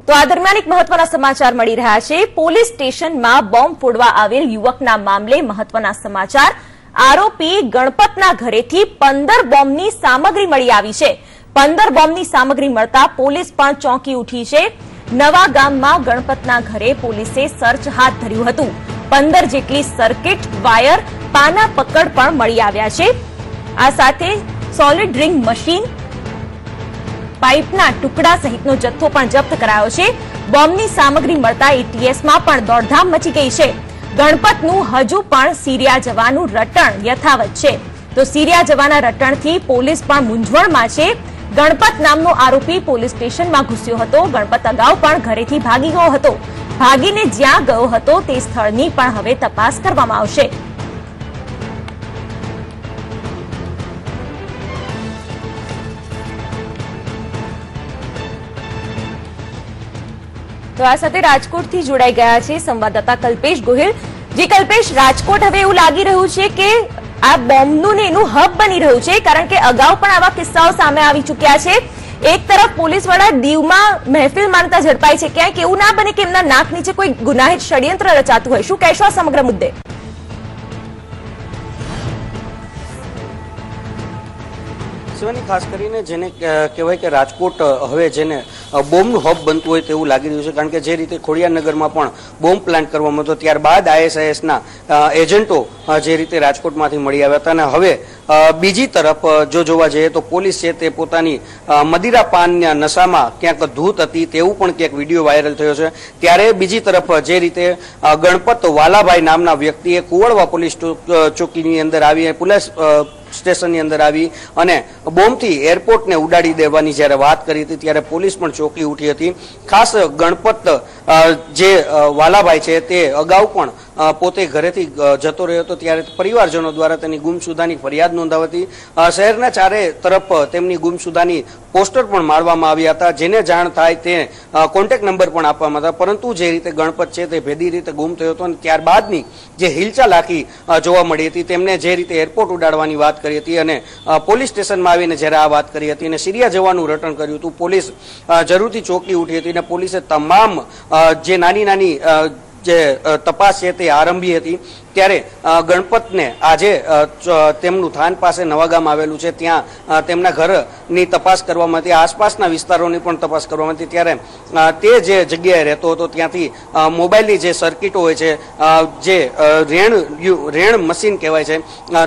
તો આ દરમિયાન એક મહત્વના સમાચાર મળી રહ્યા છે। પોલીસ સ્ટેશનમાં બોમ્બ ફોડવા આવેલ યુવકના મામલે મહત્વના સમાચાર। આરોપી ગણપતના ઘરેથી 15 બોમ્બની સામગ્રી મળી આવી છે। 15 બોમ્બની સામગ્રી મળતા પોલીસ પણ ચોંકી ઉઠી છે। નવા ગામમાં ગણપતના ઘરે પોલીસે સર્ચ હાથ ધર્યું હતું। 15 જેટલી સર્કિટ, વાયર, પાના પકડ પણ મળી આવ્યા છે। આ સાથે સોલિડ ડ્રિંક મશીન, પાઇપના ટુકડા સહિતનો જથ્થો પણ જપ્ત કરાયો છે। બોમ્બની સામગ્રી મળતા એટીએસમાં પણ દોડધામ મચી ગઈ છે। ગણપતનું હજુ પણ સિરિયા જવાનું રટણ યથાવત છે। તો સિરિયા જવાના રટણથી પોલીસ પણ મૂંઝવણમાં છે। ગણપત નામનો આરોપી પોલીસ સ્ટેશનમાં ઘૂસ્યો હતો। ગણપત અગાઉ પણ ઘરેથી ભાગી ગયો હતો। ભાગીને જ્યાં ગયો હતો તે સ્થળની પણ હવે તપાસ કરવામાં આવશે। તો આ સાથે રાજકોટથી જોડાઈ ગયા છે સંવાદદાતા કલ્પેશ ગોહિલ। જે કલ્પેશ, રાજકોટ હવે એવું લાગી રહ્યું છે કે આ બોમ્બનું ને એનું હબ બની રહ્યું છે, કારણ કે અગાઉ પણ આવા કિસ્સાઓ સામે આવી ચૂક્યા છે। એક તરફ પોલીસવાળા દીવમાં મહેફિલ માનતા ઝડપાય છે, ક્યાંક એવું ના બને કે એમના નાક નીચે કોઈ ગુનાહિત ષડયંત્ર રચાતું હોય। શું કહેશો આ સમગ્ર મુદ્દે? શિવાની, ખાસ કરીને જેને કહેવાય કે રાજકોટ હવે જેને બોમ્બનું હબ બનતું હોય તેવું લાગી રહ્યું છે, કારણ કે જે રીતે ખોડિયારનગરમાં પણ બોમ્બ પ્લાન્ટ કરવામાં હતો, ત્યારબાદ આઈએસઆઈએસના એજન્ટો જે રીતે રાજકોટમાંથી મળી આવ્યા હતા, અને હવે બીજી તરફ જો જોવા જઈએ તો પોલીસ છે તે પોતાની મદિરા પાનના નશામાં ક્યાંક ધૂત હતી તેવું પણ ક્યાંક વિડીયો વાયરલ થયો છે। ત્યારે બીજી તરફ જે રીતે ગણપત વાલાભાઈ નામના વ્યક્તિએ કુવડવા પોલીસ ચોકીની અંદર આવી, પોલીસ સ્ટેશનની અંદર આવી અને બોમ્બથી એરપોર્ટને ઉડાડી દેવાની જ્યારે વાત કરી હતી ત્યારે પોલીસ પણ ચોંકી ઉઠી હતી। ખાસ ગણપત જે વાલાભાઈ છે તે અગાઉ પણ પોતે ઘરેથી જતો રહ્યો હતો, ત્યારે પરિવારજનો દ્વારા તેની ગુમસુદાની ફરિયાદ નોંધાવી હતી। શહેરના ચારે તરફ તેમની ગુમસુદાની પોસ્ટર પણ મારવામાં આવ્યા હતા, જેને જાણ થાય તે કોન્ટેક્ટ નંબર પણ આપવામાં હતા, પરંતુ જે રીતે ગણપત છે તે ભેદી રીતે ગુમ થયો હતો અને ત્યારબાદની જે હિલચાલ આખી જોવા મળી હતી, તેમને જે રીતે એરપોર્ટ ઉડાડવાની વાત કરી હતી અને પોલીસ સ્ટેશનમાં આવીને જ્યારે આ વાત કરી હતી અને સિરિયા જવાનું રટણ કર્યું હતું, પોલીસ જરૂરથી ચોંકી ઉઠી હતી અને પોલીસે તમામ જે નાની નાની જે તપાસ છે તે આરંભી હતી। ત્યારે ગણપતને આજે તેમનું થાન પાસે નવાગામ આવેલું છે, ત્યાં તેમના ઘરની તપાસ કરવામાં હતી, આસપાસના વિસ્તારોની પણ તપાસ કરવામાં હતી। ત્યારે તે જે જગ્યાએ રહેતો હતો ત્યાંથી મોબાઈલની જે સર્કિટો હોય છે, જે રેણ મશીન કહેવાય છે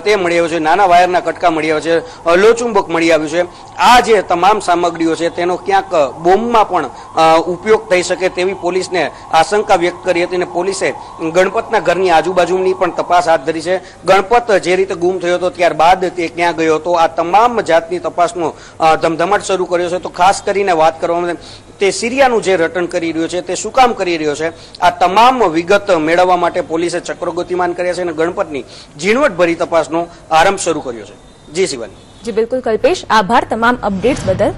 તે મળી આવ્યું છે, નાના વાયરના કટકા મળી આવ્યા છે, લોચુંબક મળી આવ્યું છે। આ જે તમામ સામગ્રીઓ છે તેનો ક્યાંક બોમ્બમાં પણ ઉપયોગ થઈ શકે તેવી પોલીસને આશંકા વ્યક્ત કરી હતી અને પોલીસે ગણપતના ઘરની આજુબાજુની પણ તપાસ હાથ ધરી છે। ગણપત જે રીતે ગુમ થયો હતો ત્યારબાદ તે ક્યાં ગયો હતો, આ તમામ જાતની તપાસનો ધમધમાટ શરૂ કર્યો છે। તો ખાસ કરીને વાત કરવામાં તે સિરિયાનું જે રટણ કરી રહ્યો છે તે શું કામ કરી રહ્યો છે, આ તમામ વિગત મેળવવા માટે પોલીસે ચક્રો ગતિમાન કર્યા છે અને ગણપતની ઝીણવટભરી તપાસનો આરંભ શરૂ કર્યો છે। જી શિવાની। જી બિલકુલ કલ્પેશ, આભાર તમામ અપડેટ્સ બદલ।